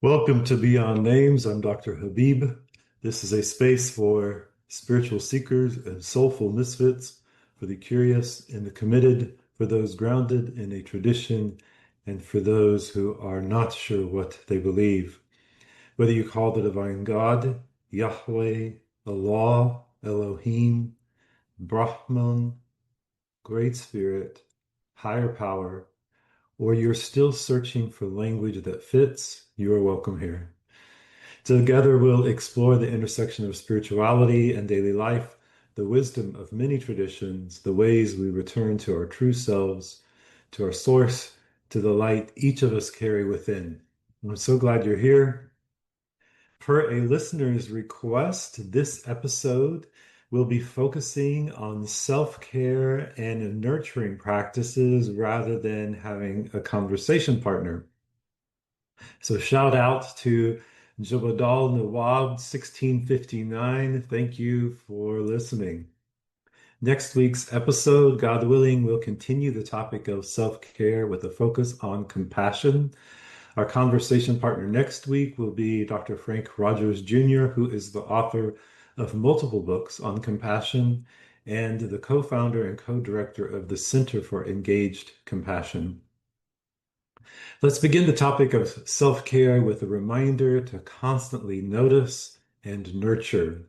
Welcome to Beyond Names. I'm Dr. Habīb. This is a space for spiritual seekers and soulful misfits, for the curious and the committed, for those grounded in a tradition, and for those who are not sure what they believe. Whether you call the divine God, Yahweh, Allah, Elohim, Brahman, Great Spirit, higher power, or you're still searching for language that fits, you are welcome here. Together, we'll explore the intersection of spirituality and daily life, the wisdom of many traditions, the ways we return to our true selves, to our source, to the light each of us carry within. I'm so glad you're here. Per a listener's request, this episode will be focusing on self-care and nurturing practices rather than having a conversation partner. So shout out to Jabadal Nawab 1659. Thank you for listening. Next week's episode, God willing, we'll continue the topic of self-care with a focus on compassion. Our conversation partner next week will be Dr. Frank Rogers Jr., who is the author of multiple books on compassion and the co-founder and co-director of the Center for Engaged Compassion. Let's begin the topic of self-care with a reminder to constantly notice and nurture.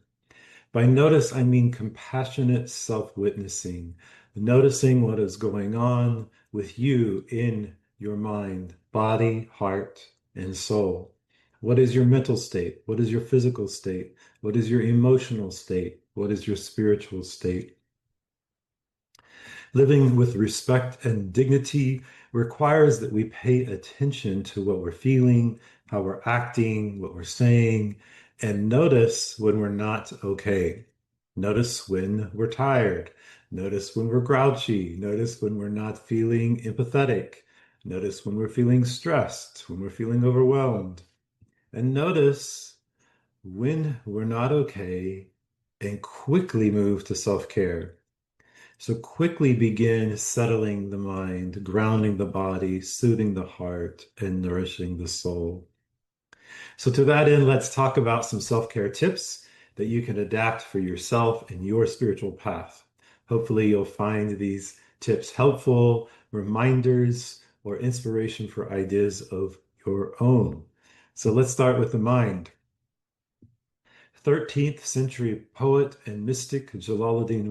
By notice, I mean compassionate self-witnessing, noticing what is going on with you in your mind, body, heart, and soul. What is your mental state? What is your physical state? What is your emotional state? What is your spiritual state? Living with respect and dignity requires that we pay attention to what we're feeling, how we're acting, what we're saying, and notice when we're not okay. Notice when we're tired. Notice when we're grouchy. Notice when we're not feeling empathetic. Notice when we're feeling stressed, when we're feeling overwhelmed. And notice when we're not okay and quickly move to self-care. So quickly begin settling the mind, grounding the body, soothing the heart, and nourishing the soul. So to that end, let's talk about some self-care tips that you can adapt for yourself and your spiritual path. Hopefully you'll find these tips helpful, reminders, or inspiration for ideas of your own. So let's start with the mind. 13th century poet and mystic Jalaluddin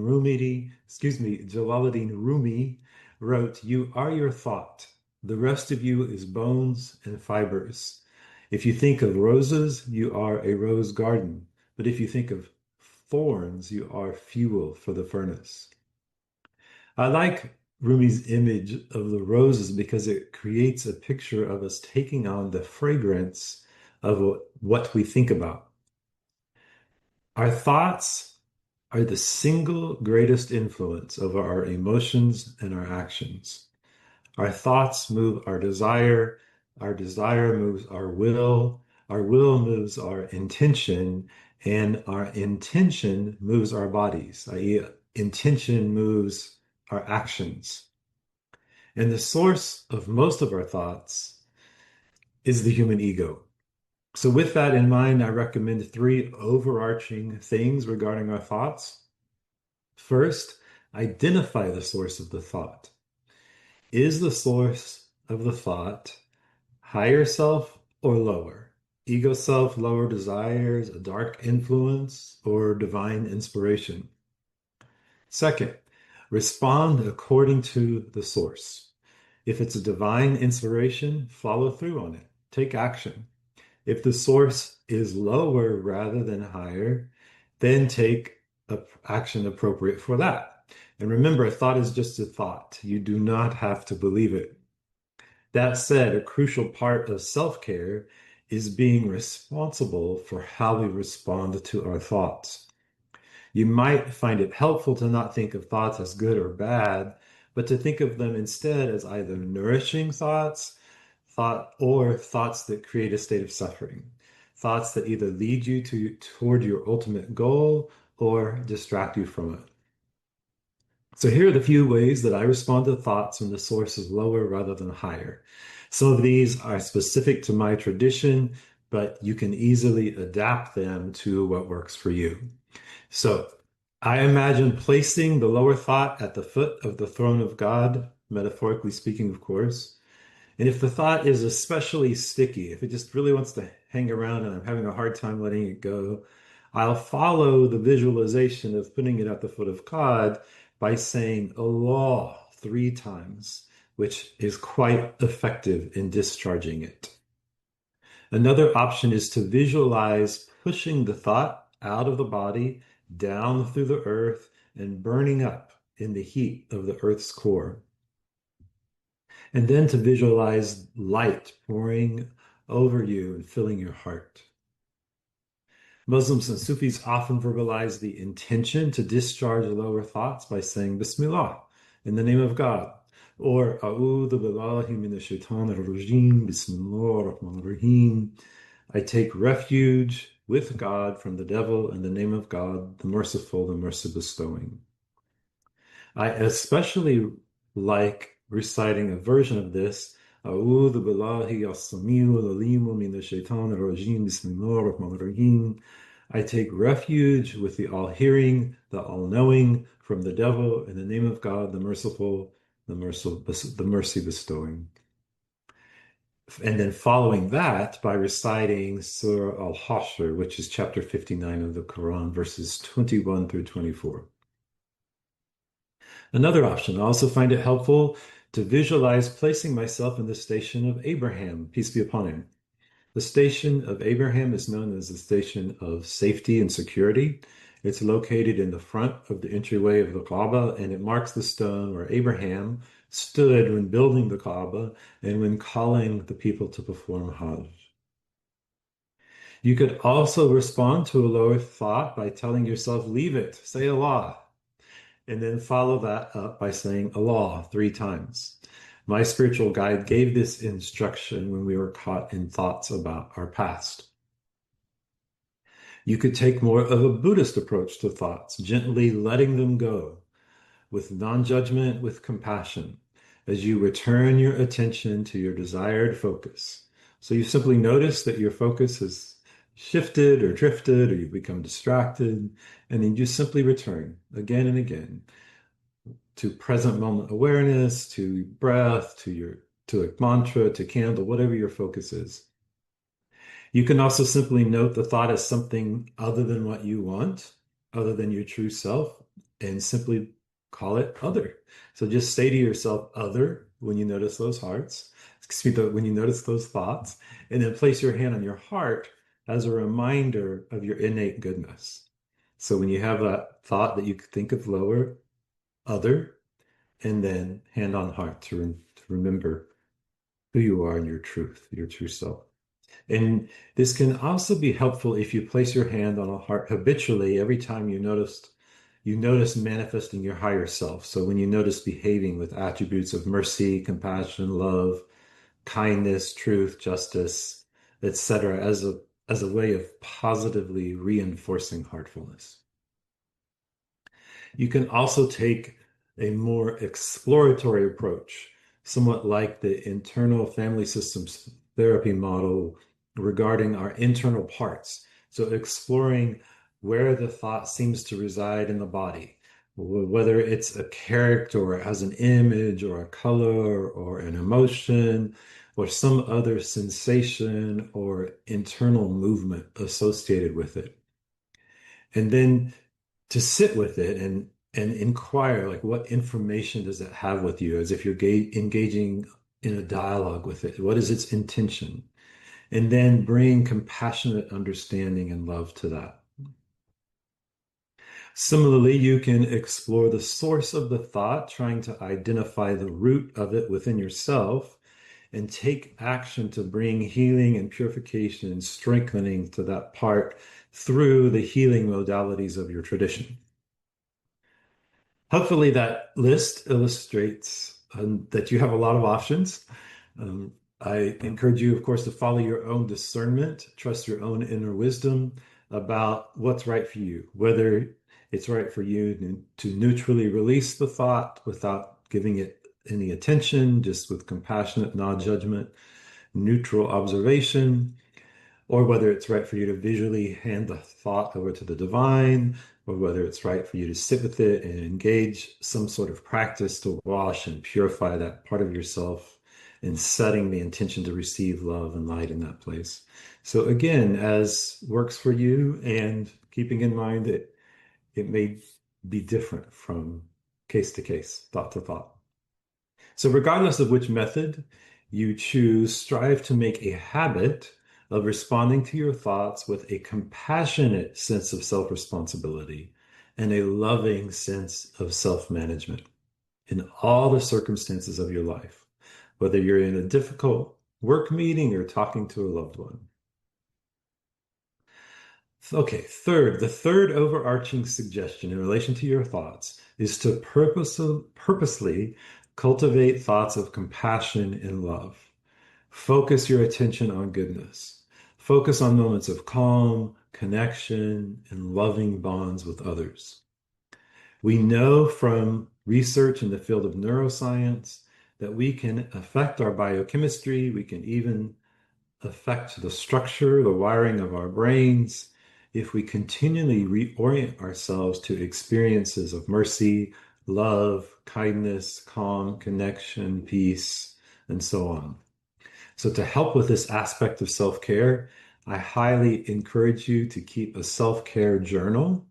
Rumi wrote, "You are your thought. The rest of you is bones and fibers. If you think of roses, you are a rose garden. But if you think of thorns, you are fuel for the furnace." I like Rumi's image of the roses because it creates a picture of us taking on the fragrance of what we think about. Our thoughts are the single greatest influence over our emotions and our actions. Our thoughts move our desire moves our will moves our intention, and our intention moves our bodies, i.e., intention moves our actions. And the source of most of our thoughts is the human ego. So with that in mind, I recommend 3 overarching things regarding our thoughts. First, identify the source of the thought. Is the source of the thought higher self or lower? Ego self, lower desires, a dark influence, or divine inspiration? Second, respond according to the source. If it's a divine inspiration, follow through on it. Take action. If the source is lower rather than higher, then take action appropriate for that. And remember, a thought is just a thought. You do not have to believe it. That said, a crucial part of self-care is being responsible for how we respond to our thoughts. You might find it helpful to not think of thoughts as good or bad, but to think of them instead as either nourishing thoughts or thoughts that create a state of suffering, thoughts that either lead you toward your ultimate goal or distract you from it. So here are the few ways that I respond to thoughts when the source is lower rather than higher. Some of these are specific to my tradition, but you can easily adapt them to what works for you. So I imagine placing the lower thought at the foot of the throne of God, metaphorically speaking, of course. And if the thought is especially sticky, if it just really wants to hang around and I'm having a hard time letting it go, I'll follow the visualization of putting it at the foot of God by saying Allah 3 times, which is quite effective in discharging it. Another option is to visualize pushing the thought out of the body, down through the earth, and burning up in the heat of the earth's core. And then to visualize light pouring over you and filling your heart. Muslims and Sufis often verbalize the intention to discharge lower thoughts by saying Bismillah, in the name of God, or A'udhu billahi minash shaitanir rajim, Bismillahir rahmanir rahim. I take refuge with God from the devil in the name of God, the merciful, the mercy bestowing. I especially like reciting a version of this. A'udhu billahi as-sami'ul alimu minash shaitanir rajim, Bismillahir rahmanir rahim. I take refuge with the all-hearing, the all-knowing, from the devil in the name of God, the merciful, the mercy bestowing. And then following that by reciting Surah Al-Hashr, which is chapter 59 of the Quran, verses 21 through 24. Another option, I also find it helpful to visualize placing myself in the station of Abraham, peace be upon him. The station of Abraham is known as the station of safety and security. It's located in the front of the entryway of the Kaaba, and it marks the stone where Abraham stood when building the Kaaba and when calling the people to perform Hajj. You could also respond to a lower thought by telling yourself, leave it, say Allah, and then follow that up by saying Allah 3 times. My spiritual guide gave this instruction when we were caught in thoughts about our past. You could take more of a Buddhist approach to thoughts, gently letting them go, with non-judgment, with compassion, as you return your attention to your desired focus. So you simply notice that your focus has shifted or drifted, or you've become distracted, and then you simply return again and again to present moment awareness, to breath, to a mantra, to candle, whatever your focus is. You can also simply note the thought as something other than what you want, other than your true self, and simply call it other. So just say to yourself other when you notice those when you notice those thoughts, and then place your hand on your heart as a reminder of your innate goodness. So when you have that thought that you think of lower, other, and then hand on heart to remember who you are and your truth, your true self. And this can also be helpful if you place your hand on a heart habitually every time you notice manifesting your higher self. So when you notice behaving with attributes of mercy, compassion, love, kindness, truth, justice, etc., as a way of positively reinforcing heartfulness. You can also take a more exploratory approach, somewhat like the internal family systems therapy model regarding our internal parts. So exploring where the thought seems to reside in the body, whether it's a character or it has an image or a color or an emotion or some other sensation or internal movement associated with it. And then to sit with it and inquire, like, what information does it have with you, as if you're engaging in a dialogue with it. What is its intention? And then bring compassionate understanding and love to that. Similarly, you can explore the source of the thought, trying to identify the root of it within yourself, and take action to bring healing and purification and strengthening to that part through the healing modalities of your tradition. Hopefully that list illustrates that you have a lot of options. I encourage you, of course, to follow your own discernment, trust your own inner wisdom about what's right for you, whether it's right for you to neutrally release the thought without giving it any attention, just with compassionate non-judgment, neutral observation, or whether it's right for you to visually hand the thought over to the divine, or whether it's right for you to sit with it and engage some sort of practice to wash and purify that part of yourself and setting the intention to receive love and light in that place. So again, as works for you, and keeping in mind that it may be different from case to case, thought to thought. So regardless of which method you choose, strive to make a habit of responding to your thoughts with a compassionate sense of self-responsibility and a loving sense of self-management in all the circumstances of your life, whether you're in a difficult work meeting or talking to a loved one. Okay, the third overarching suggestion in relation to your thoughts is to purposely cultivate thoughts of compassion and love. Focus your attention on goodness. Focus on moments of calm, connection, and loving bonds with others. We know from research in the field of neuroscience that we can affect our biochemistry, we can even affect the structure, the wiring of our brains, if we continually reorient ourselves to experiences of mercy, love, kindness, calm, connection, peace, and so on. So, to help with this aspect of self care, I highly encourage you to keep a self care journal.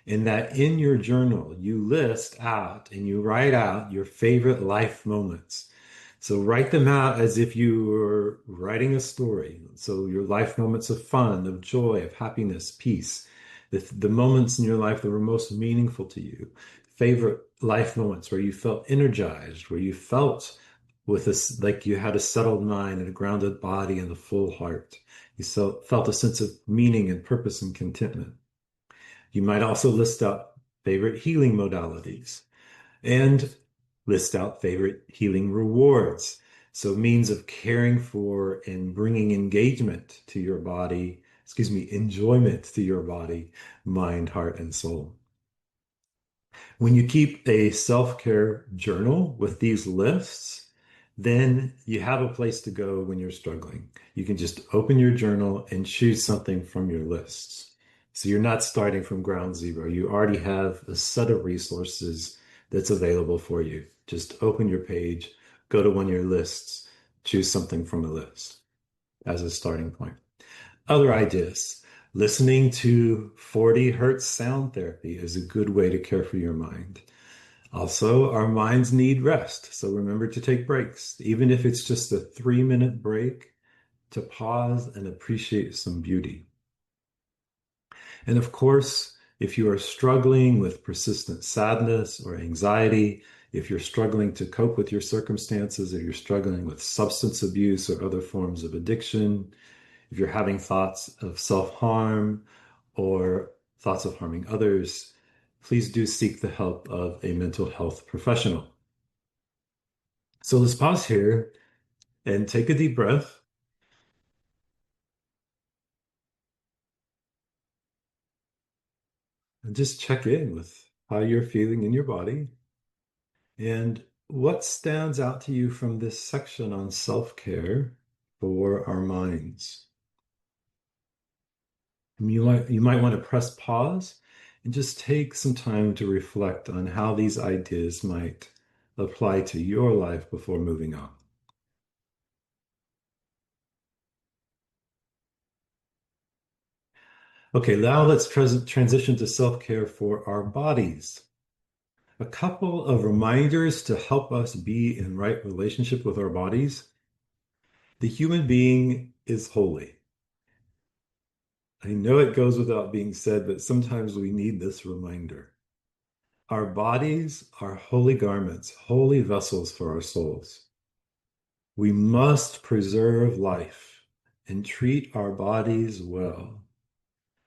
In that, in your journal, you list out and you write out your favorite life moments. So write them out as if you were writing a story. So your life moments of fun, of joy, of happiness, peace, the moments in your life that were most meaningful to you. Favorite life moments where you felt energized, where you felt with this, like you had a settled mind and a grounded body and a full heart. You felt a sense of meaning and purpose and contentment. You might also list out favorite healing modalities and list out favorite healing rewards. So means of caring for and bringing engagement to your body, enjoyment to your body, mind, heart, and soul. When you keep a self-care journal with these lists, then you have a place to go when you're struggling. You can just open your journal and choose something from your lists. So you're not starting from ground zero. You already have a set of resources that's available for you. Just open your page, go to one of your lists, choose something from a list as a starting point. Other ideas. Listening to 40 hertz sound therapy is a good way to care for your mind. Also, our minds need rest. So remember to take breaks, even if it's just a 3-minute break, to pause and appreciate some beauty. And of course, if you are struggling with persistent sadness or anxiety, if you're struggling to cope with your circumstances, if you're struggling with substance abuse or other forms of addiction, if you're having thoughts of self-harm or thoughts of harming others, please do seek the help of a mental health professional. So let's pause here and take a deep breath. And just check in with how you're feeling in your body. And what stands out to you from this section on self-care for our minds? You might want to press pause and just take some time to reflect on how these ideas might apply to your life before moving on. Okay, now let's transition to self-care for our bodies. A couple of reminders to help us be in right relationship with our bodies. The human being is holy. I know it goes without being said, but sometimes we need this reminder. Our bodies are holy garments, holy vessels for our souls. We must preserve life and treat our bodies well,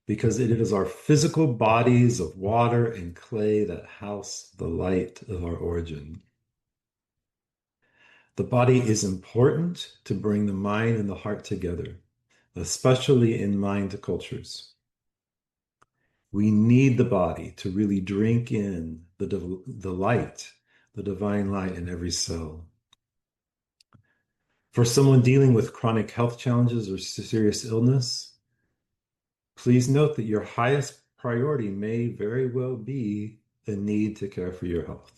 because it is our physical bodies of water and clay that house the light of our origin. The body is important to bring the mind and the heart together, especially in mind cultures. We need the body to really drink in the light, the divine light in every cell. For someone dealing with chronic health challenges or serious illness, please note that your highest priority may very well be the need to care for your health.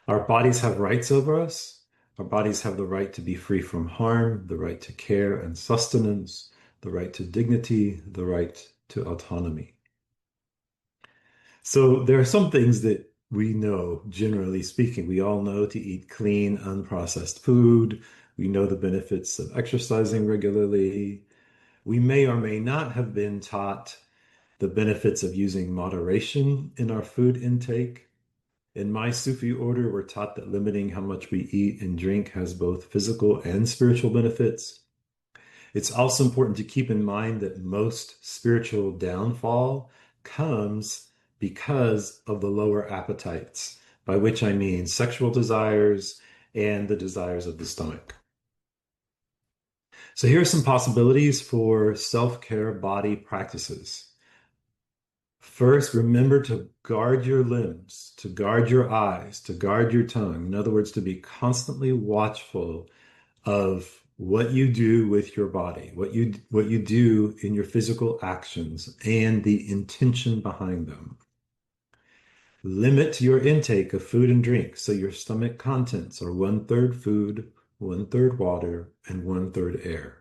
Our bodies have rights over us. Our bodies have the right to be free from harm, the right to care and sustenance, the right to dignity, the right to autonomy. So there are some things that we know, generally speaking. We all know to eat clean, unprocessed food. We know the benefits of exercising regularly. We may or may not have been taught the benefits of using moderation in our food intake. In my Sufi order, we're taught that limiting how much we eat and drink has both physical and spiritual benefits. It's also important to keep in mind that most spiritual downfall comes because of the lower appetites, by which I mean sexual desires and the desires of the stomach. So here are some possibilities for self-care body practices. First, remember to guard your limbs, to guard your eyes, to guard your tongue. In other words, to be constantly watchful of what you do with your body, what you do in your physical actions, and the intention behind them. Limit your intake of food and drink so your stomach contents are 1/3 food, 1/3 water, and 1/3 air.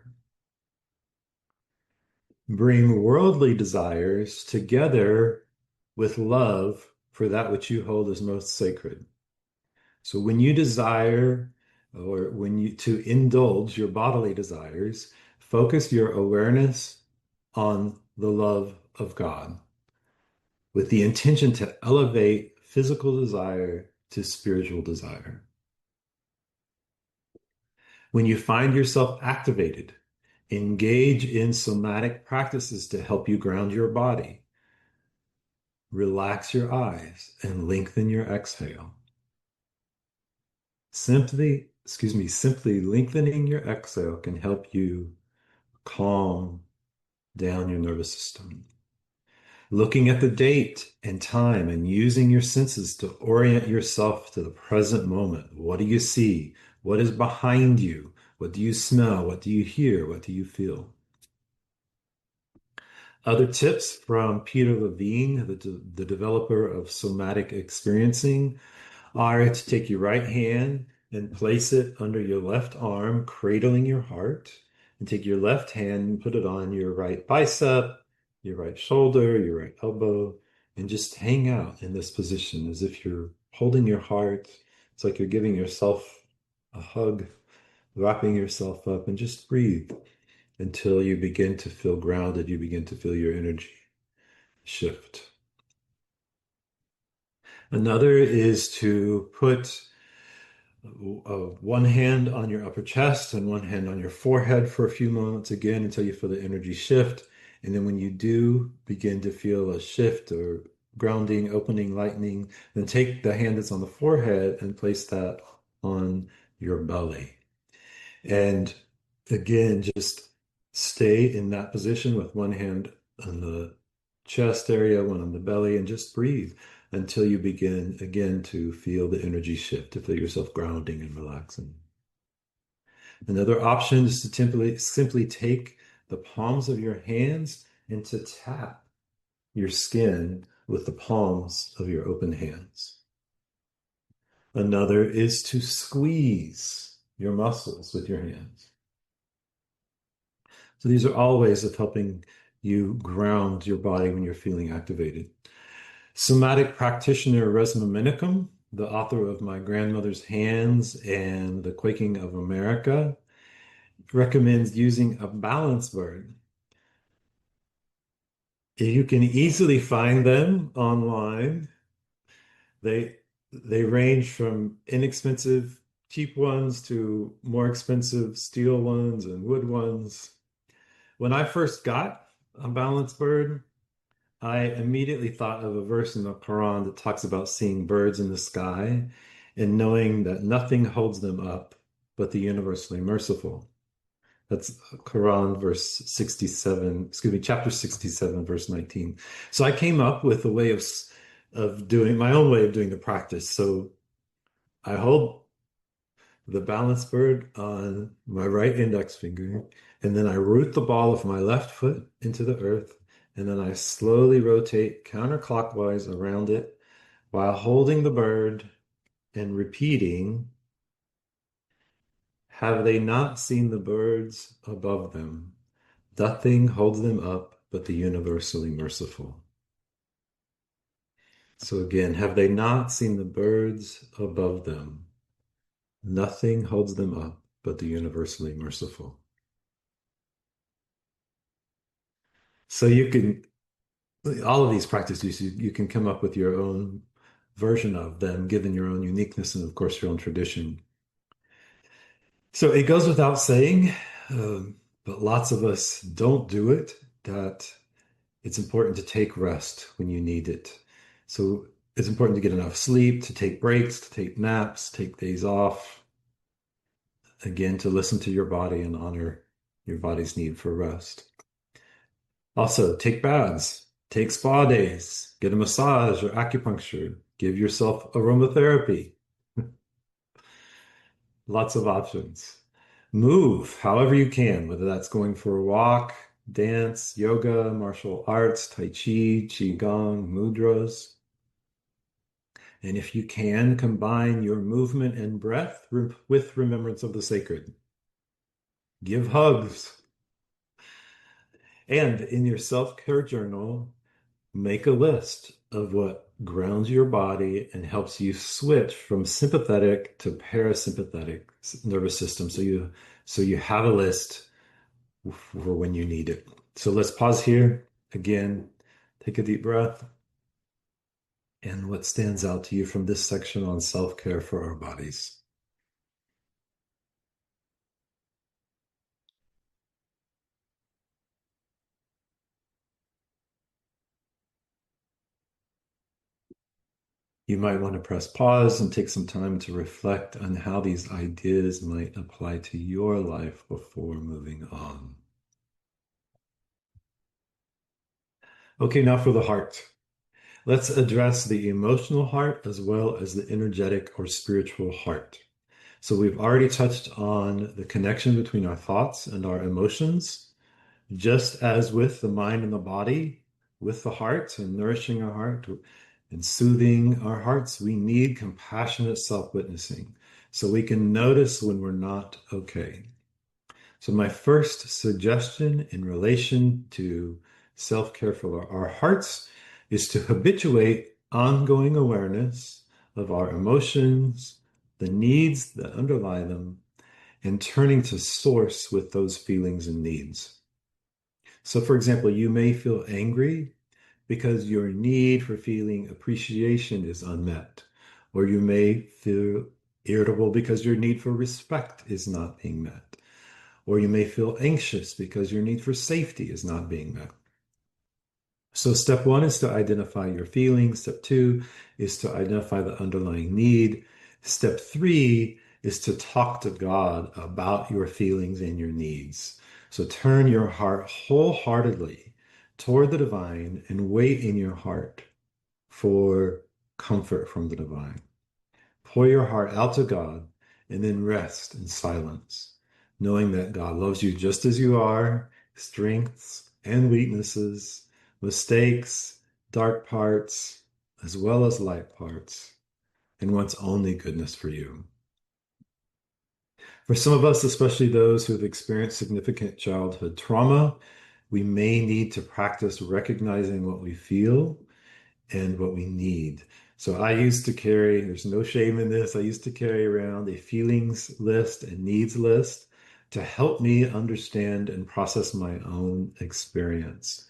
Bring worldly desires together with love for that which you hold as most sacred. So when you desire or when you to indulge your bodily desires, focus your awareness on the love of God with the intention to elevate physical desire to spiritual desire. When you find yourself activated, engage in somatic practices to help you ground your body. Relax your eyes and lengthen your exhale. Simply lengthening your exhale can help you calm down your nervous system. Looking at the date and time and using your senses to orient yourself to the present moment. What do you see? What is behind you? What do you smell? What do you hear? What do you feel? Other tips from Peter Levine, the developer of somatic experiencing, are to take your right hand and place it under your left arm, cradling your heart, and take your left hand and put it on your right bicep, your right shoulder, your right elbow, and just hang out in this position as if you're holding your heart. It's like you're giving yourself a hug, wrapping yourself up, and just breathe until you begin to feel grounded, you begin to feel your energy shift. Another is to put one hand on your upper chest and one hand on your forehead for a few moments again until you feel the energy shift. And then when you do begin to feel a shift or grounding, opening, lightening, then take the hand that's on the forehead and place that on your belly. And again, just stay in that position with one hand on the chest area, one on the belly, and just breathe until you begin again to feel the energy shift, to feel yourself grounding and relaxing. Another option is to simply take the palms of your hands and to tap your skin with the palms of your open hands. Another is to squeeze your muscles with your hands. So these are all ways of helping you ground your body when you're feeling activated. Somatic practitioner Resmaa Menakem, the author of My Grandmother's Hands and The Quaking of America, recommends using a balance board. You can easily find them online. They range from inexpensive, cheap ones to more expensive steel ones and wood ones. When I first got a balance bird, I immediately thought of a verse in the Quran that talks about seeing birds in the sky and knowing that nothing holds them up but the universally merciful. That's Quran verse 67, chapter 67, verse 19. So I came up with a way of doing my own way of doing the practice. So I hold the balance bird on my right index finger, and then I root the ball of my left foot into the earth, and then I slowly rotate counterclockwise around it while holding the bird and repeating, have they not seen the birds above them? Nothing holds them up but the universally merciful. So again, have they not seen the birds above them? Nothing holds them up but the universally merciful. So you can, all of these practices, you can come up with your own version of them, given your own uniqueness and, of course, your own tradition. So it goes without saying, but lots of us don't do it, that it's important to take rest when you need it. So it's important to get enough sleep, to take breaks, to take naps, take days off. Again, to listen to your body and honor your body's need for rest. Also, take baths, take spa days, get a massage or acupuncture, give yourself aromatherapy. Lots of options. Move however you can, whether that's going for a walk, dance, yoga, martial arts, Tai Chi, Qigong, mudras. And if you can, combine your movement and breath with remembrance of the sacred. Give hugs. And in your self-care journal, make a list of what grounds your body and helps you switch from sympathetic to parasympathetic nervous system. So you have a list for when you need it. So let's pause here. Again, take a deep breath. And what stands out to you from this section on self-care for our bodies? You might want to press pause and take some time to reflect on how these ideas might apply to your life before moving on. Okay, now for the heart. Let's address the emotional heart as well as the energetic or spiritual heart. So we've already touched on the connection between our thoughts and our emotions. Just as with the mind and the body, with the heart and nourishing our heart and soothing our hearts, we need compassionate self-witnessing so we can notice when we're not okay. So my first suggestion in relation to self-care for our hearts is to habituate ongoing awareness of our emotions, the needs that underlie them, and turning to source with those feelings and needs. So, for example, you may feel angry because your need for feeling appreciation is unmet, or you may feel irritable because your need for respect is not being met, or you may feel anxious because your need for safety is not being met. So, step one is to identify your feelings. Step two is to identify the underlying need. Step three is to talk to God about your feelings and your needs. So, turn your heart wholeheartedly toward the divine and wait in your heart for comfort from the divine. Pour your heart out to God and then rest in silence, knowing that God loves you just as you are, strengths and weaknesses, mistakes, dark parts, as well as light parts, and wants only goodness for you. For some of us, especially those who have experienced significant childhood trauma, we may need to practice recognizing what we feel and what we need. So I used to carry, there's no shame in this, I used to carry around a feelings list and needs list to help me understand and process my own experience.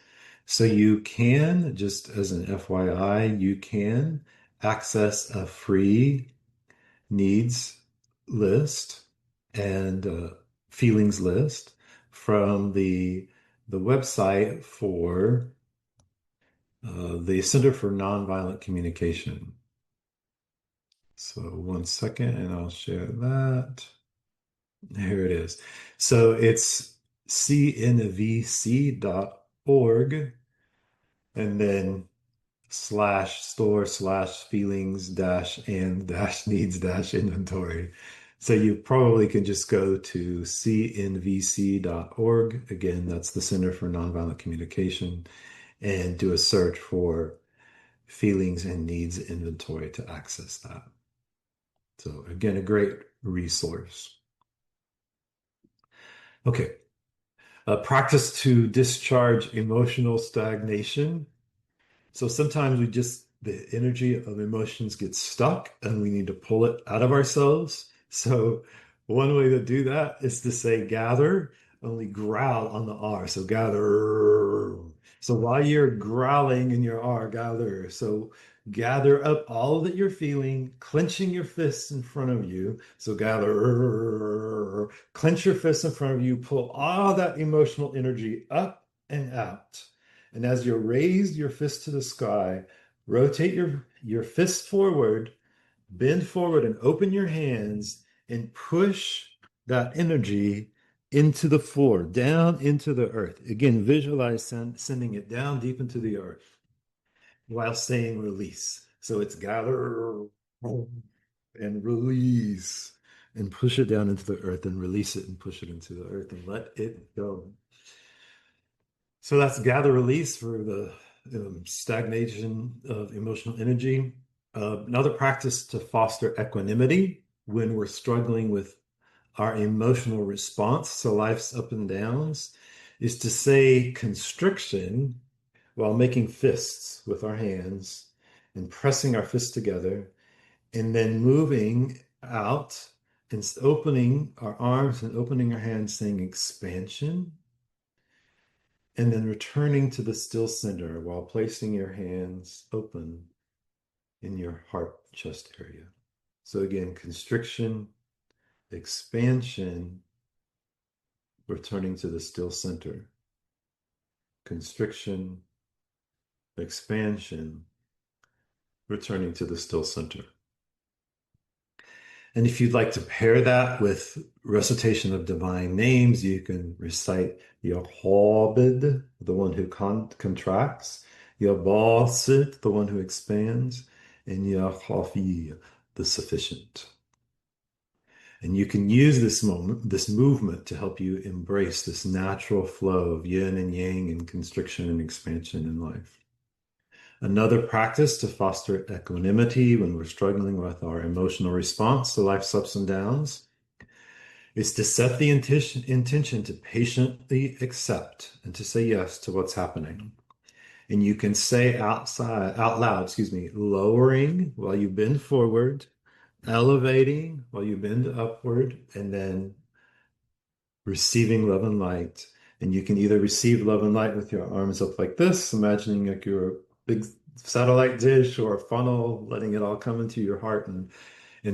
So you can, just as an FYI, you can access a free needs list and feelings list from the website for the Center for Nonviolent Communication. So 1 second and I'll share that. Here it is. So it's cnvc.org and then /store/feelings-and-needs-inventory. So you probably can just go to cnvc.org. Again, that's the Center for Nonviolent Communication, and do a search for feelings and needs inventory to access that. So again, a great resource. Okay. Practice to discharge emotional stagnation. So sometimes the energy of emotions gets stuck and we need to pull it out of ourselves. So one way to do that is to say gather, only growl on the R. So gather. So while you're growling in your R, gather. So gather up all that you're feeling, clenching your fists in front of you. So gather, clench your fists in front of you, pull all that emotional energy up and out. And as you raise your fist to the sky, rotate your fist forward, bend forward, and open your hands and push that energy into the floor, down into the earth. Again, visualize sending it down deep into the earth while saying release. So it's gather and release and push it down into the earth and release it and push it into the earth and let it go. So that's gather release for the stagnation of emotional energy. Another practice to foster equanimity when we're struggling with our emotional response, so life's up and downs, is to say constriction while making fists with our hands and pressing our fists together, and then moving out and opening our arms and opening our hands, saying expansion, and then returning to the still center while placing your hands open in your heart chest area. So again, constriction, expansion, returning to the still center. Constriction, expansion, returning to the still center. And if you'd like to pair that with recitation of divine names, you can recite Habīb, the one who contracts, Basit, the one who expands, and Khafi, the sufficient. And you can use this movement to help you embrace this natural flow of yin and yang and constriction and expansion in life. Another practice to foster equanimity when we're struggling with our emotional response to life's ups and downs is to set the intention to patiently accept and to say yes to what's happening. And you can say out loud, lowering while you bend forward, elevating while you bend upward, and then receiving love and light. And you can either receive love and light with your arms up like this, imagining like you're a big satellite dish or a funnel, letting it all come into your heart and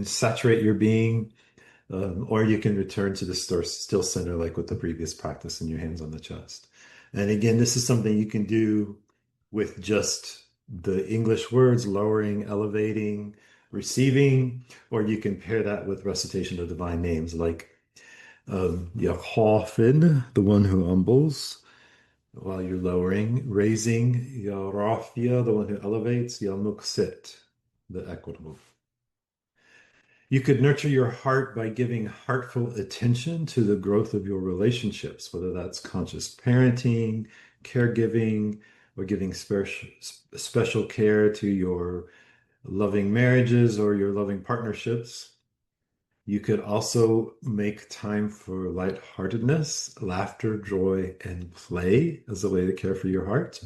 saturate your being. Or you can return to the still center, like with the previous practice, and your hands on the chest. And again, this is something you can do with just the English words, lowering, elevating, receiving, or you can pair that with recitation of divine names like Yahweh, the one who humbles, while you're lowering, raising, Yarafia, the one who elevates, Yamuksit, the equitable. You could nurture your heart by giving heartful attention to the growth of your relationships, whether that's conscious parenting, caregiving, or giving special care to your loving marriages or your loving partnerships. You could also make time for lightheartedness, laughter, joy, and play as a way to care for your heart.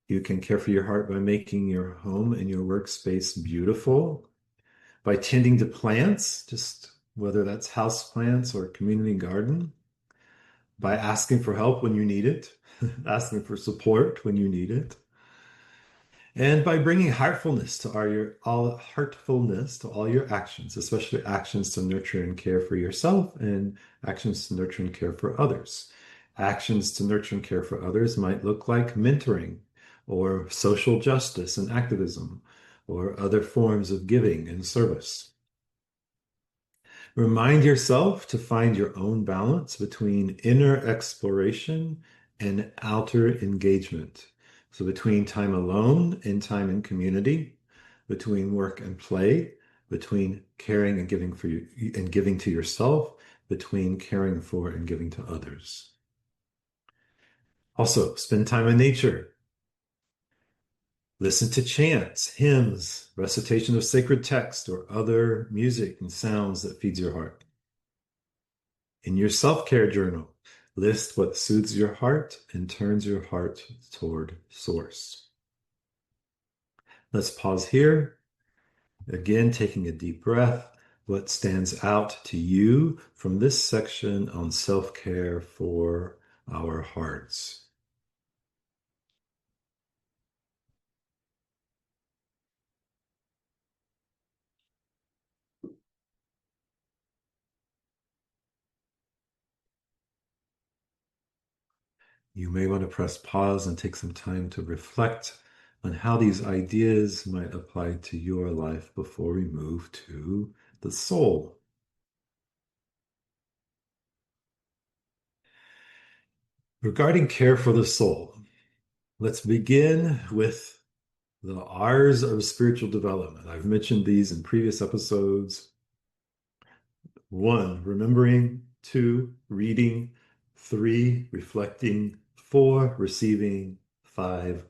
You can care for your heart by making your home and your workspace beautiful, by tending to plants, just whether that's house plants or community garden, by asking for help when you need it, asking for support when you need it, and by bringing heartfulness to all your actions, especially actions to nurture and care for yourself and actions to nurture and care for others. Actions to nurture and care for others might look like mentoring or social justice and activism or other forms of giving and service. Remind yourself to find your own balance between inner exploration and outer engagement. So between time alone and time in community, between work and play, between caring and giving for you and giving to yourself, between caring for and giving to others. Also, spend time in nature. Listen to chants, hymns, recitation of sacred text, or other music and sounds that feeds your heart. In your self-care journal, list what soothes your heart and turns your heart toward source. Let's pause here. Again, taking a deep breath. What stands out to you from this section on self-care for our hearts? You may want to press pause and take some time to reflect on how these ideas might apply to your life before we move to the soul. Regarding care for the soul, let's begin with the R's of spiritual development. I've mentioned these in previous episodes. 1, remembering. 2, reading. 3, reflecting. 4, receiving. 5,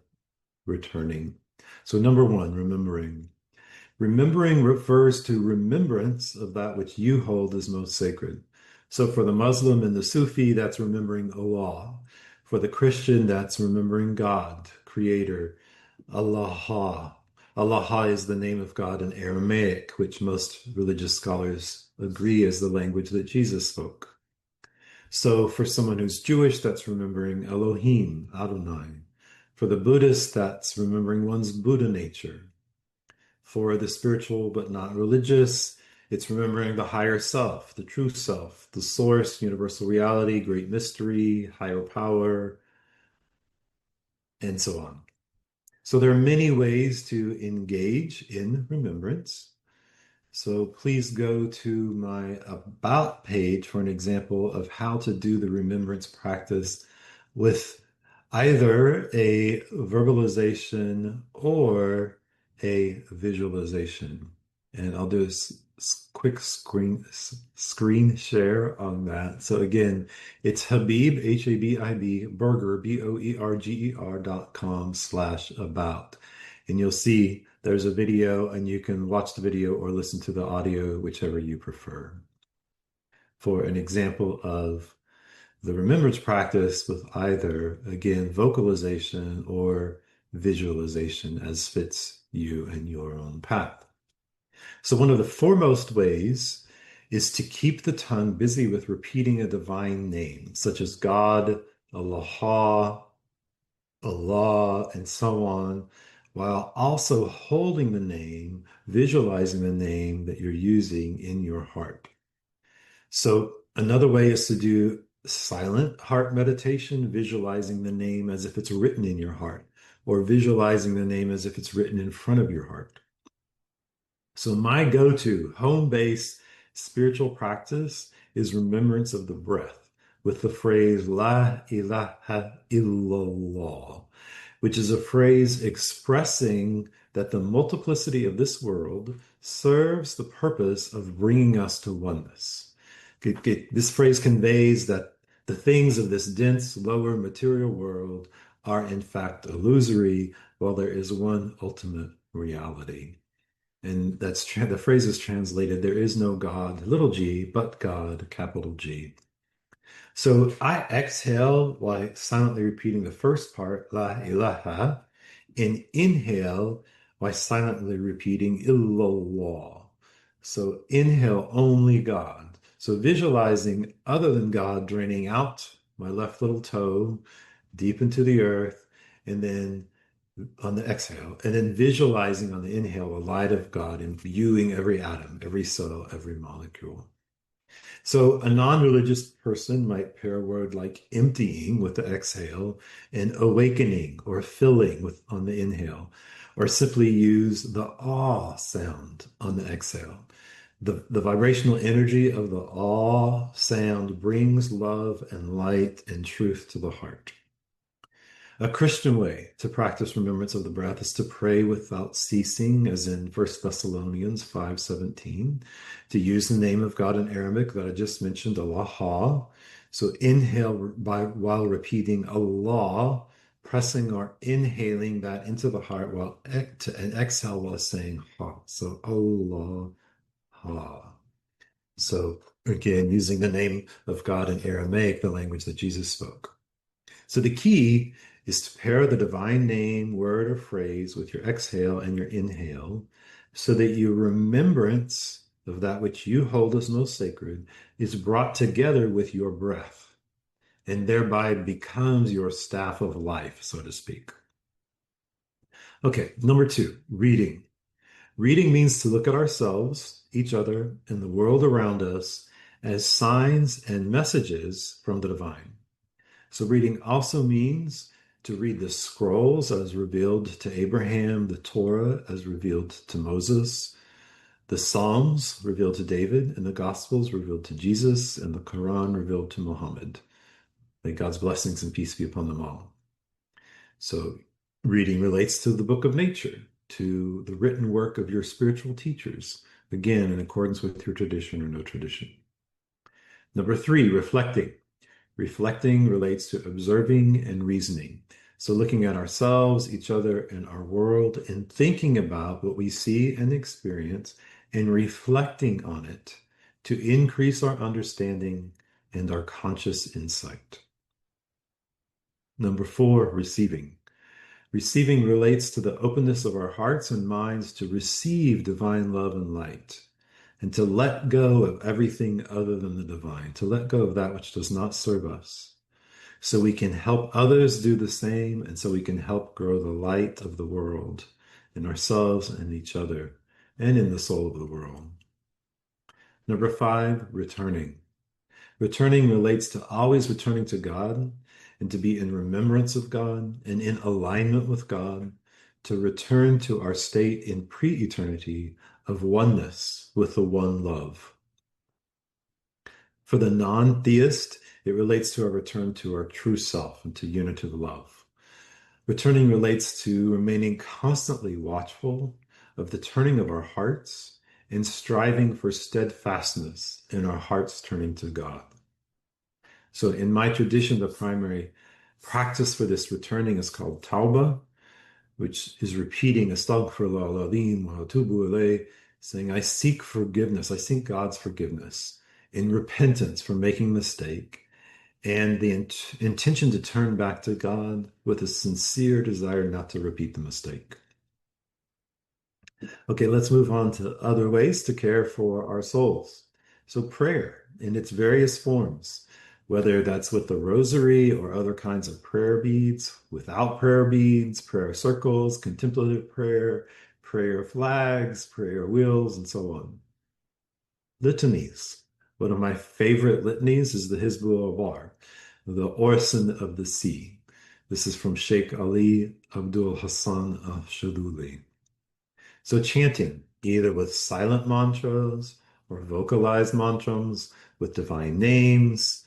returning. So number 1, remembering. Remembering refers to remembrance of that which you hold as most sacred. So for the Muslim and the Sufi, that's remembering Allah. For the Christian, that's remembering God, Creator, Allah. Allah is the name of God in Aramaic, which most religious scholars agree is the language that Jesus spoke. So for someone who's Jewish, that's remembering Elohim, Adonai. For the Buddhist, that's remembering one's Buddha nature. For the spiritual but not religious, it's remembering the higher self, the true self, the source, universal reality, great mystery, higher power, and so on. So there are many ways to engage in remembrance. So please go to my About page for an example of how to do the remembrance practice with either a verbalization or a visualization. And I'll do a quick screen share on that. So again, it's Habīb, Habib, Burger, BOERGER.com/about. And you'll see there's a video and you can watch the video or listen to the audio, whichever you prefer. For an example of the remembrance practice with either, again, vocalization or visualization as fits you and your own path. So one of the foremost ways is to keep the tongue busy with repeating a divine name, such as God, Allah, Allah, and so on, while also holding the name, visualizing the name that you're using in your heart. So another way is to do silent heart meditation, visualizing the name as if it's written in your heart, or visualizing the name as if it's written in front of your heart. So my go-to home-based spiritual practice is remembrance of the breath with the phrase La ilaha illallah, which is a phrase expressing that the multiplicity of this world serves the purpose of bringing us to oneness. This phrase conveys that the things of this dense, lower material world are in fact illusory, while there is one ultimate reality. And that's the phrase is translated, there is no God, little g, but God, capital G. So I exhale while silently repeating the first part, La ilaha, and inhale while silently repeating illallah. So inhale only God. So visualizing other than God draining out my left little toe deep into the earth, and then on the exhale, and then visualizing on the inhale the light of God and viewing every atom, every cell, every molecule. So a non-religious person might pair a word like emptying with the exhale and awakening or filling with on the inhale, or simply use the ah sound on the exhale. The vibrational energy of the ah sound brings love and light and truth to the heart. A Christian way to practice remembrance of the breath is to pray without ceasing, as in 1 Thessalonians 5:17, to use the name of God in Arabic that I just mentioned, Allah. So inhale while repeating Allah, pressing or inhaling that into the heart and exhale while saying Ha. So Allah, Ha. So again, using the name of God in Aramaic, the language that Jesus spoke. So the key is to pair the divine name, word, or phrase with your exhale and your inhale so that your remembrance of that which you hold as most sacred is brought together with your breath and thereby becomes your staff of life, so to speak. Okay, number 2, reading. Reading means to look at ourselves, each other, and the world around us as signs and messages from the divine. So reading also means to read the scrolls as revealed to Abraham, the Torah as revealed to Moses, the Psalms revealed to David, and the Gospels revealed to Jesus, and the Quran revealed to Muhammad. May God's blessings and peace be upon them all. So reading relates to the book of nature, to the written work of your spiritual teachers, again, in accordance with your tradition or no tradition. Number 3, reflecting. Reflecting relates to observing and reasoning. So looking at ourselves, each other, and our world, and thinking about what we see and experience, and reflecting on it to increase our understanding and our conscious insight. Number 4, receiving. Receiving relates to the openness of our hearts and minds to receive divine love and light, and to let go of everything other than the divine, to let go of that which does not serve us, so we can help others do the same, and so we can help grow the light of the world in ourselves and each other, and in the soul of the world. Number 5, returning. Returning relates to always returning to God and to be in remembrance of God and in alignment with God, to return to our state in pre-eternity of oneness with the one love. For the non-theist, it relates to a return to our true self and to unity of love. Returning relates to remaining constantly watchful of the turning of our hearts and striving for steadfastness in our hearts turning to God. So in my tradition, the primary practice for this returning is called tauba, which is repeating astaghfirullah al-azim wa atubu ilayh, saying, I seek forgiveness, I seek God's forgiveness in repentance for making a mistake, and the intention to turn back to God with a sincere desire not to repeat the mistake. Okay, let's move on to other ways to care for our souls. So prayer in its various forms, whether that's with the rosary or other kinds of prayer beads, without prayer beads, prayer circles, contemplative prayer, prayer flags, prayer wheels, and so on. Litanies. One of my favorite litanies is the Hizbul Abar, the Orson of the Sea. This is from Sheikh Ali Abdul Hassan al-Shaduli. So chanting, either with silent mantras or vocalized mantras, with divine names,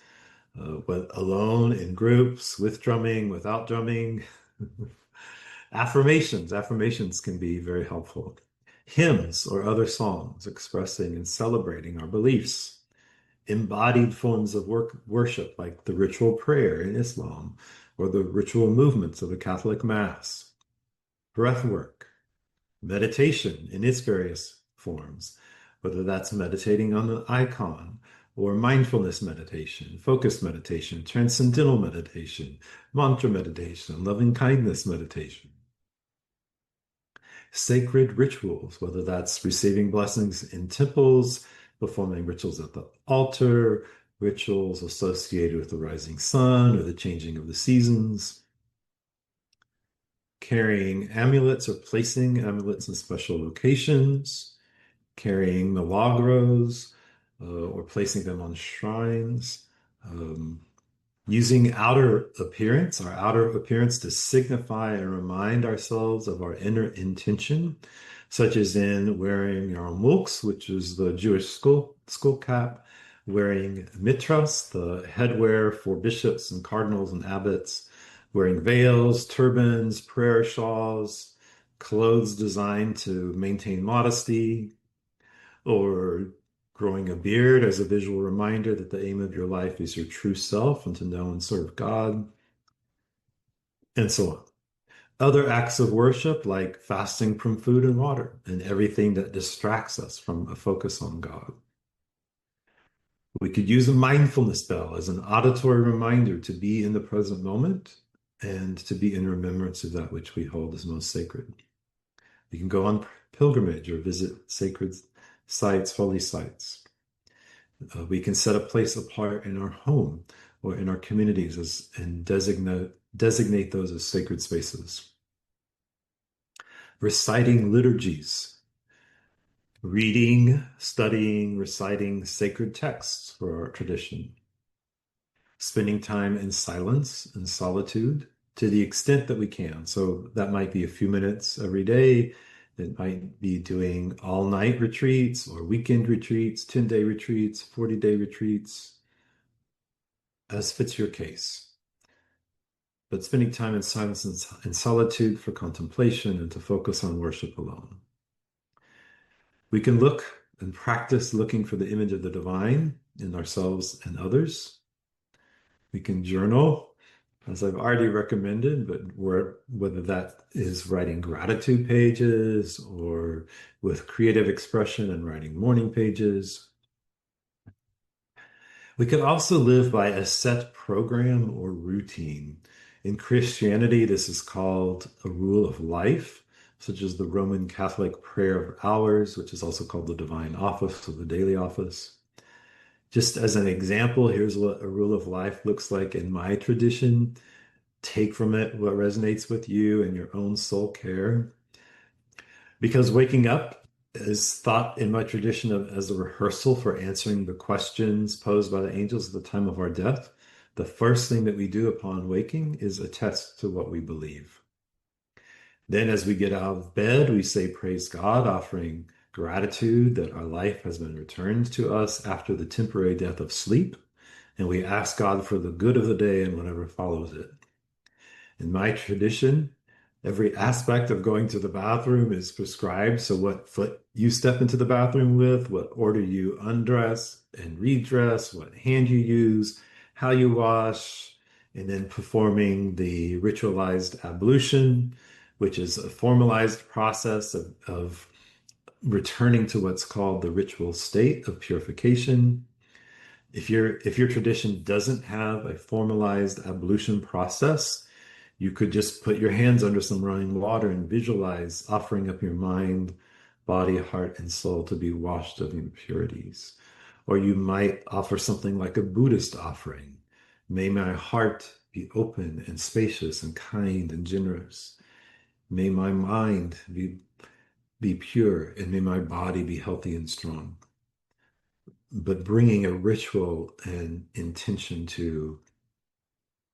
alone, in groups, with drumming, without drumming. Affirmations can be very helpful. Hymns or other songs expressing and celebrating our beliefs. Embodied forms of worship like the ritual prayer in Islam or the ritual movements of the Catholic Mass. Breath work. Meditation in its various forms, whether that's meditating on an icon or mindfulness meditation, focused meditation, transcendental meditation, mantra meditation, loving kindness meditation. Sacred rituals, whether that's receiving blessings in temples, performing rituals at the altar, rituals associated with the rising sun or the changing of the seasons, carrying amulets or placing amulets in special locations, carrying milagros or placing them on shrines, using our outer appearance to signify and remind ourselves of our inner intention, such as in wearing our mulks, which is the Jewish skull cap, wearing mitras, the headwear for bishops and cardinals and abbots, wearing veils, turbans, prayer shawls, clothes designed to maintain modesty, or growing a beard as a visual reminder that the aim of your life is your true self and to know and serve God, and so on. Other acts of worship, like fasting from food and water and everything that distracts us from a focus on God. We could use a mindfulness bell as an auditory reminder to be in the present moment and to be in remembrance of that which we hold as most sacred. We can go on pilgrimage or visit sacred sites, holy sites. We can set a place apart in our home or in our communities and designate those as sacred spaces. Reciting liturgies, reading, studying, reciting sacred texts for our tradition. Spending time in silence and solitude to the extent that we can. So that might be a few minutes every day. It might be doing all-night retreats or weekend retreats, 10-day retreats, 40-day retreats, as fits your case. But spending time in silence and solitude for contemplation and to focus on worship alone. We can look and practice looking for the image of the divine in ourselves and others. We can journal, as I've already recommended, but whether that is writing gratitude pages or with creative expression and writing morning pages. We could also live by a set program or routine. In Christianity, this is called a rule of life, such as the Roman Catholic prayer of hours, which is also called the divine office or the daily office. Just as an example, here's what a rule of life looks like in my tradition. Take from it what resonates with you and your own soul care. Because waking up is thought in my tradition as a rehearsal for answering the questions posed by the angels at the time of our death. The first thing that we do upon waking is attest to what we believe. Then as we get out of bed, we say, praise God, offering gratitude that our life has been returned to us after the temporary death of sleep. And we ask God for the good of the day and whatever follows it. In my tradition, every aspect of going to the bathroom is prescribed. So what foot you step into the bathroom with, what order you undress and redress, what hand you use, how you wash, and then performing the ritualized ablution, which is a formalized process of returning to what's called the ritual state of purification. If your tradition doesn't have a formalized ablution process, you could just put your hands under some running water and visualize offering up your mind, body, heart, and soul to be washed of impurities. Or you might offer something like a Buddhist offering. May my heart be open and spacious and kind and generous. May my mind be pure, and may my body be healthy and strong. But bringing a ritual and intention to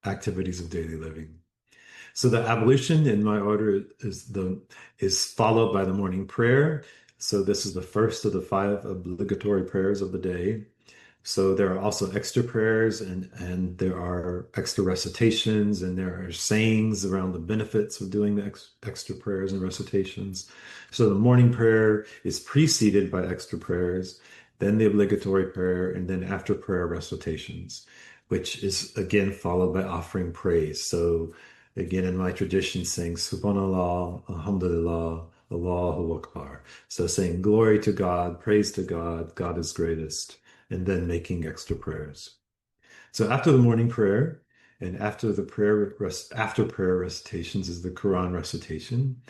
activities of daily living. So the ablution in my order is followed by the morning prayer. So this is the first of the 5 obligatory prayers of the day. So there are also extra prayers and there are extra recitations and there are sayings around the benefits of doing the extra prayers and recitations. So the morning prayer is preceded by extra prayers, then the obligatory prayer, and then after prayer recitations, which is again followed by offering praise. So again, in my tradition, saying Subhanallah, Alhamdulillah, Allahu Akbar. So saying glory to God, praise to God, God is greatest, and then making extra prayers. So after the morning prayer and after prayer recitations is the Quran recitation.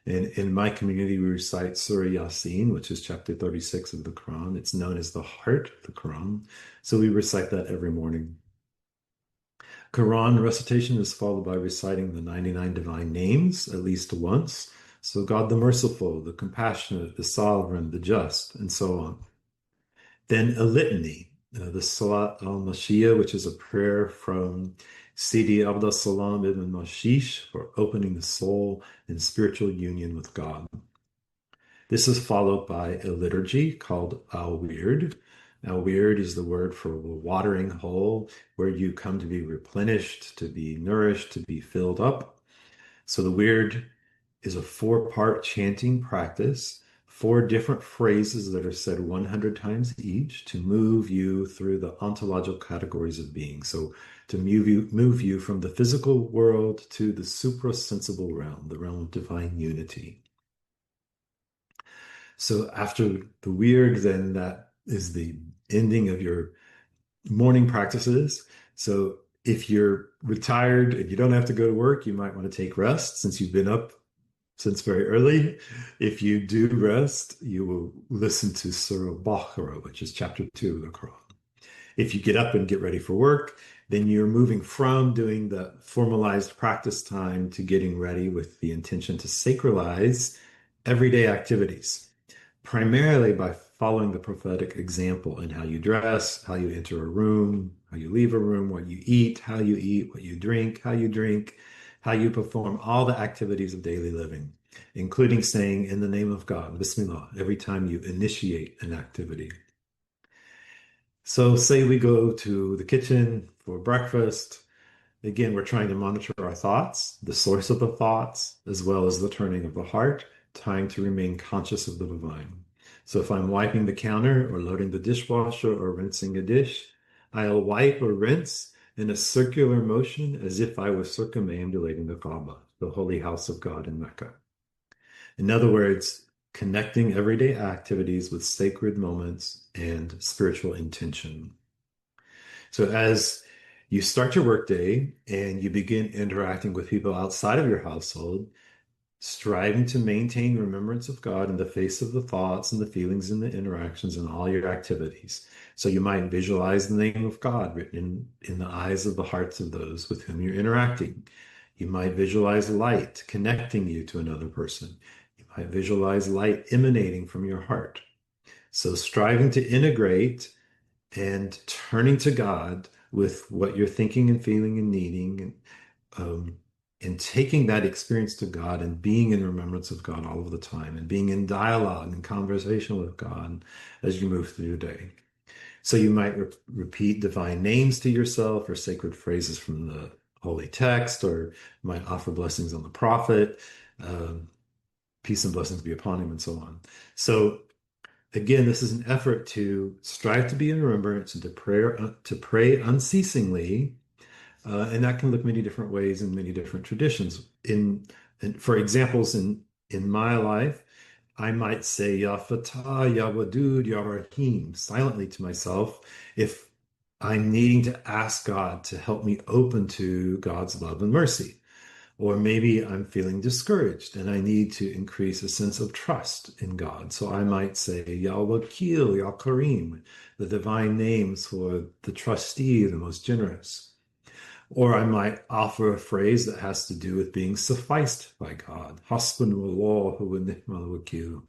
And in my community, we recite Surah Yasin, which is chapter 36 of the Quran. It's known as the heart of the Quran. So we recite that every morning. Quran recitation is followed by reciting the 99 divine names at least once. So God the merciful, the compassionate, the sovereign, the just, and so on. Then a litany, the Salat al-Mashiyah, which is a prayer from Sidi Abdul Salam ibn Mashish for opening the soul in spiritual union with God. This is followed by a liturgy called al-Wird, Now, weird is the word for watering hole, where you come to be replenished, to be nourished, to be filled up. So the weird is a four-part chanting practice, four different phrases that are said 100 times each to move you through the ontological categories of being. So to move you from the physical world to the suprasensible realm, the realm of divine unity. So after the weird, then that is the ending of your morning practices. So if you're retired and you don't have to go to work, you might want to take rest since you've been up since very early. If you do rest, you will listen to Surah Baqarah, which is chapter 2 of the Quran. If you get up and get ready for work, then you're moving from doing the formalized practice time to getting ready with the intention to sacralize everyday activities, primarily by following the prophetic example in how you dress, how you enter a room, how you leave a room, what you eat, what you drink, how you perform all the activities of daily living, including saying in the name of God, Bismillah, every time you initiate an activity. So say we go to the kitchen for breakfast. Again, we're trying to monitor our thoughts, the source of the thoughts, as well as the turning of the heart, trying to remain conscious of the divine. So if I'm wiping the counter or loading the dishwasher or rinsing a dish, I'll wipe or rinse in a circular motion as if I was circumambulating the Kaaba, the holy house of God in Mecca. In other words, connecting everyday activities with sacred moments and spiritual intention. So as you start your workday and you begin interacting with people outside of your household, striving to maintain remembrance of God in the face of the thoughts and the feelings and the interactions and all your activities. So you might visualize the name of God written in the eyes of the hearts of those with whom you're interacting. You might visualize light connecting you to another person. You might visualize light emanating from your heart. So striving to integrate and turning to God with what you're thinking and feeling and needing, and taking that experience to God and being in remembrance of God all of the time and being in dialogue and conversation with God as you move through your day. So you might repeat divine names to yourself or sacred phrases from the holy text, or you might offer blessings on the prophet, peace and blessings be upon him, and so on. So again, this is an effort to strive to be in remembrance and to pray unceasingly, and that can look many different ways in many different traditions. For examples, in my life, I might say Ya Fatah, Ya Wadud, Ya Rahim silently to myself if I'm needing to ask God to help me open to God's love and mercy. Or maybe I'm feeling discouraged and I need to increase a sense of trust in God. So I might say, Ya Wakil, Ya Kareem, the divine names for the trustee, the most generous. Or I might offer a phrase that has to do with being sufficed by God. Hasbunallahu wa ni'mal wakil,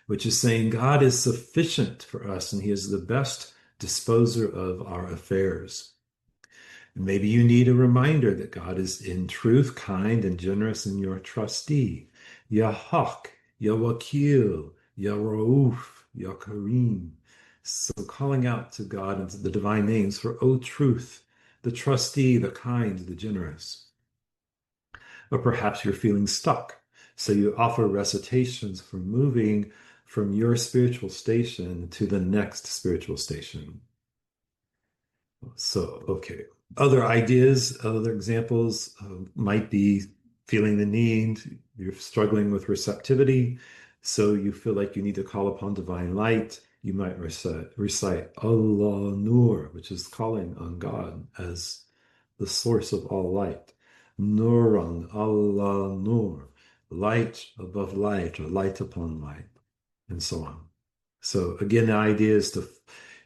which is saying God is sufficient for us and he is the best disposer of our affairs. Maybe you need a reminder that God is in truth kind and generous and your trustee. Ya Haq, Ya Wakil, Ya Rauf, Ya Kareem. So calling out to God and to the divine names for, O truth, the trustee, the kind, the generous. Or perhaps you're feeling stuck. So you offer recitations for moving from your spiritual station to the next spiritual station. So, okay. Other ideas, other examples might be feeling the need, you're struggling with receptivity, so you feel like you need to call upon divine light. You might recite Allah Nur, which is calling on God as the source of all light. Nuran, Allah Nur, light above light or light upon light, and so on. So again, the idea is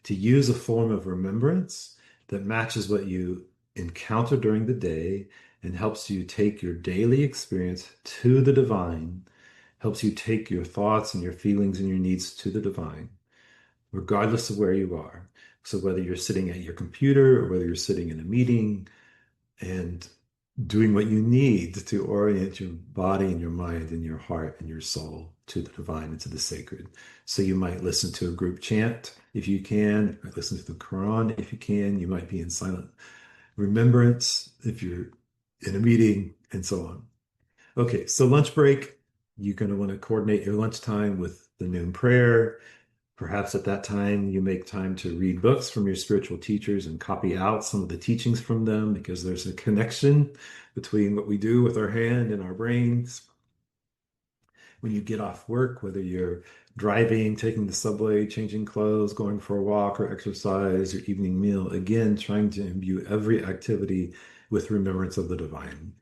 to use a form of remembrance that matches what you encounter during the day and helps you take your daily experience to the divine, helps you take your thoughts and your feelings and your needs to the divine, regardless of where you are. So whether you're sitting at your computer or whether you're sitting in a meeting, and doing what you need to orient your body and your mind and your heart and your soul to the divine and to the sacred. So you might listen to a group chant if you can, or listen to the Quran if you can. You might be in silent remembrance if you're in a meeting, and so on. Okay, so lunch break, you're going to want to coordinate your lunchtime with the noon prayer. Perhaps at that time, you make time to read books from your spiritual teachers and copy out some of the teachings from them because there's a connection between what we do with our hand and our brains. When you get off work, whether you're driving, taking the subway, changing clothes, going for a walk or exercise, your evening meal, again, trying to imbue every activity with remembrance of the divine.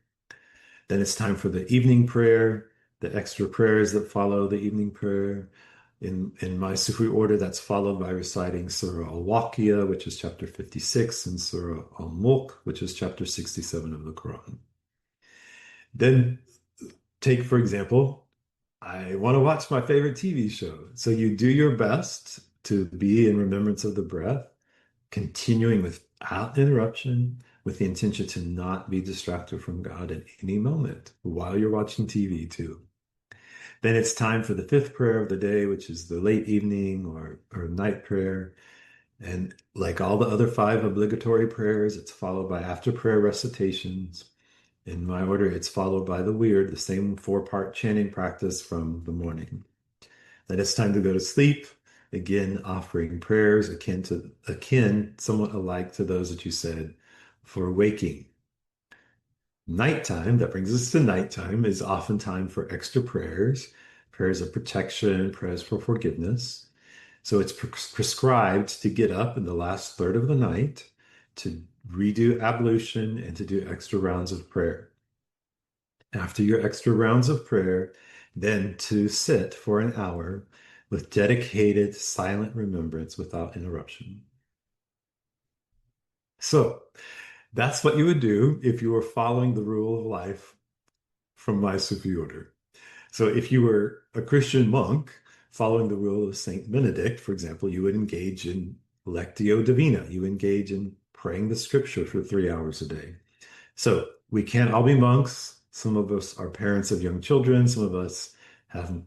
Then it's time for the evening prayer, the extra prayers that follow the evening prayer. In my Sufi order, that's followed by reciting Surah Al-Waqiah, which is chapter 56, and Surah Al-Mulk, which is chapter 67 of the Quran. Then take, for example, I want to watch my favorite TV show. So you do your best to be in remembrance of the breath, continuing without interruption, with the intention to not be distracted from God at any moment while you're watching TV too. Then it's time for the fifth prayer of the day, which is the late evening or night prayer. And like all the other five obligatory prayers, it's followed by after prayer recitations. In my order, it's followed by the weird, the same four-part chanting practice from the morning. Then it's time to go to sleep. Again, offering prayers akin, somewhat alike to those that you said for waking. Nighttime, that brings us to nighttime, is often time for extra prayers, prayers of protection, prayers for forgiveness. So it's prescribed to get up in the last third of the night to redo ablution and to do extra rounds of prayer. After your extra rounds of prayer, then to sit for an hour with dedicated silent remembrance without interruption. So that's what you would do if you were following the rule of life from my Sufi order. So if you were a Christian monk following the rule of Saint Benedict, for example, you would engage in Lectio Divina. You engage in praying the scripture for 3 hours a day. So we can't all be monks. Some of us are parents of young children. Some of us have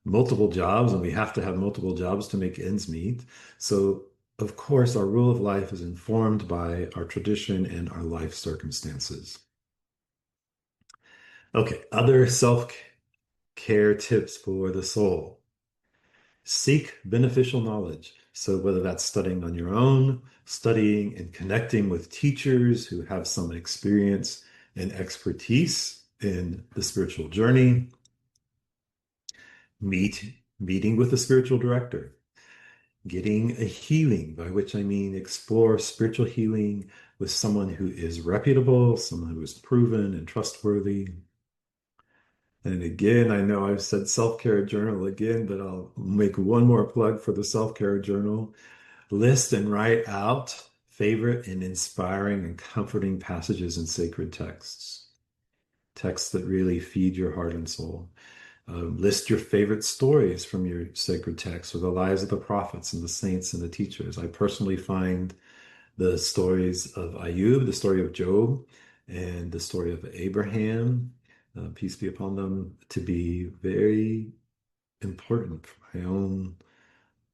multiple jobs, and we have to have multiple jobs to make ends meet. So, of course, our rule of life is informed by our tradition and our life circumstances. Okay, other self-care tips for the soul. Seek beneficial knowledge. So whether that's studying on your own, studying and connecting with teachers who have some experience and expertise in the spiritual journey, meeting with a spiritual director, getting a healing, by which I mean explore spiritual healing with someone who is reputable, someone who is proven and trustworthy. And again, I know I've said self-care journal again, but I'll make one more plug for the self-care journal. List and write out favorite and inspiring and comforting passages in sacred texts, texts that really feed your heart and soul. List your favorite stories from your sacred texts or the lives of the prophets and the saints and the teachers. I personally find the stories of Ayub, the story of Job, and the story of Abraham, peace be upon them, to be very important for my own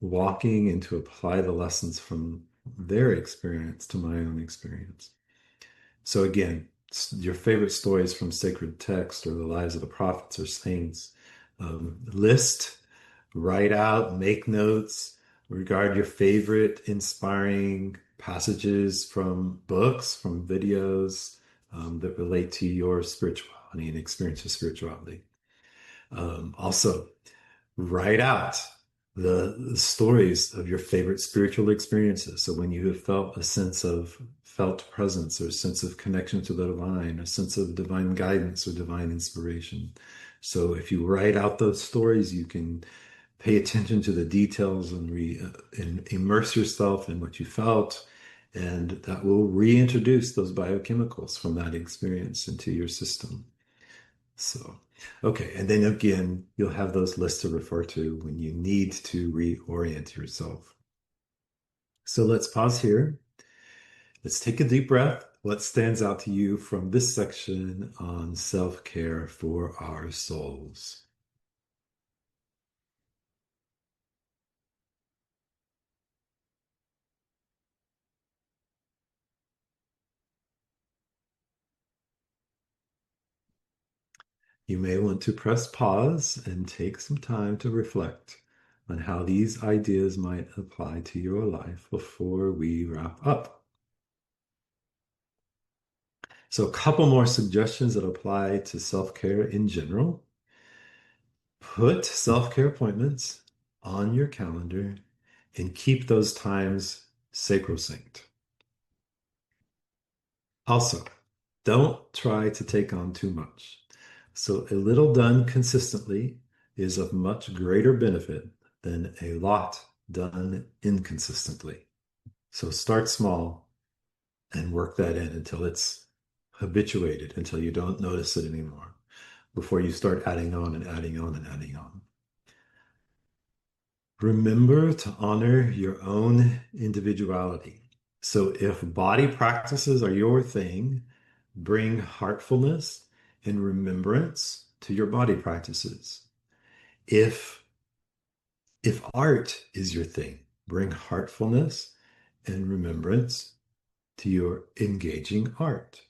walking and to apply the lessons from their experience to my own experience. So again, your favorite stories from sacred text or the lives of the prophets or saints, list, write out, make notes, regard your favorite inspiring passages from books, from videos that relate to your spirituality and experience of spirituality. Also, write out the stories of your favorite spiritual experiences. So when you have felt a sense of felt presence or a sense of connection to the divine, a sense of divine guidance or divine inspiration. So if you write out those stories, you can pay attention to the details and immerse yourself in what you felt, and that will reintroduce those biochemicals from that experience into your system. So, okay, and then again, you'll have those lists to refer to when you need to reorient yourself. So let's pause here. Let's take a deep breath. What stands out to you from this section on self-care for our souls? You may want to press pause and take some time to reflect on how these ideas might apply to your life before we wrap up. So, a couple more suggestions that apply to self-care in general. Put self-care appointments on your calendar and keep those times sacrosanct. Also, don't try to take on too much. So, a little done consistently is of much greater benefit than a lot done inconsistently. So, start small and work that in until it's habituated, until you don't notice it anymore, before you start adding on and adding on and adding on. Remember to honor your own individuality. So, if body practices are your thing, bring heartfulness and remembrance to your body practices. If art is your thing, bring heartfulness and remembrance to your engaging art.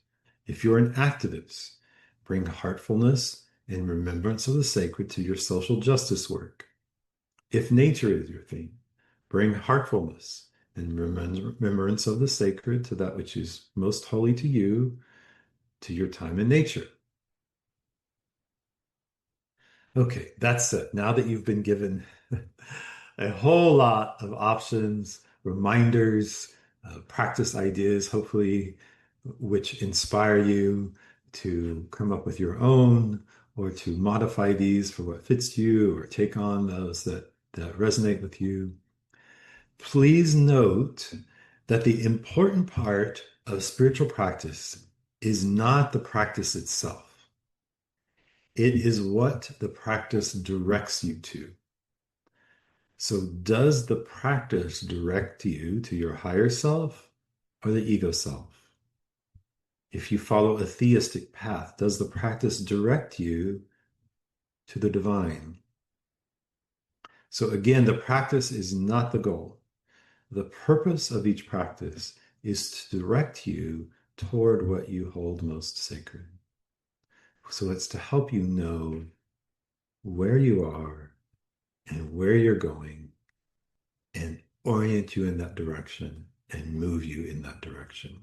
If you're an activist, bring heartfulness and remembrance of the sacred to your social justice work. If nature is your thing, bring heartfulness and remembrance of the sacred to that which is most holy to you, to your time in nature. Okay, that's it. Now that you've been given a whole lot of options, reminders, practice ideas, hopefully, which inspire you to come up with your own or to modify these for what fits you or take on those that resonate with you. Please note that the important part of spiritual practice is not the practice itself. It is what the practice directs you to. So, does the practice direct you to your higher self or the ego self? If you follow a theistic path, does the practice direct you to the divine? So, again, the practice is not the goal. The purpose of each practice is to direct you toward what you hold most sacred. So, it's to help you know where you are and where you're going and orient you in that direction and move you in that direction.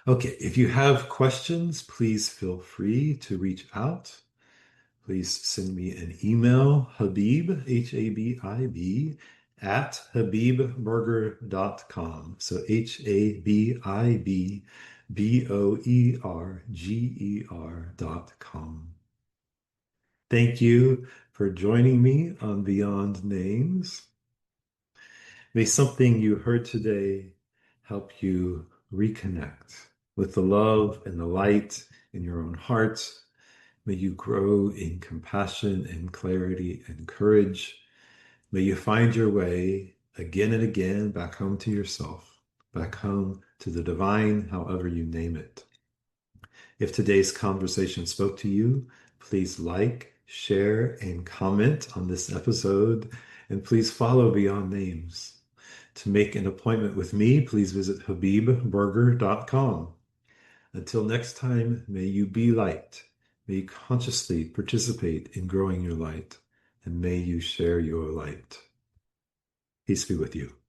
Okay, if you have questions, please feel free to reach out. Please send me an email, Habīb, Habib, at habibburger.com. So HABIBBOERGER.com. Thank you for joining me on Beyond Names. May something you heard today help you reconnect with the love and the light in your own heart. May you grow in compassion and clarity and courage. May you find your way again and again back home to yourself, back home to the divine, however you name it. If today's conversation spoke to you, please like, share, and comment on this episode, and please follow Beyond Names. To make an appointment with me, please visit habibburger.com. Until next time, may you be light. May you consciously participate in growing your light, and may you share your light. Peace be with you.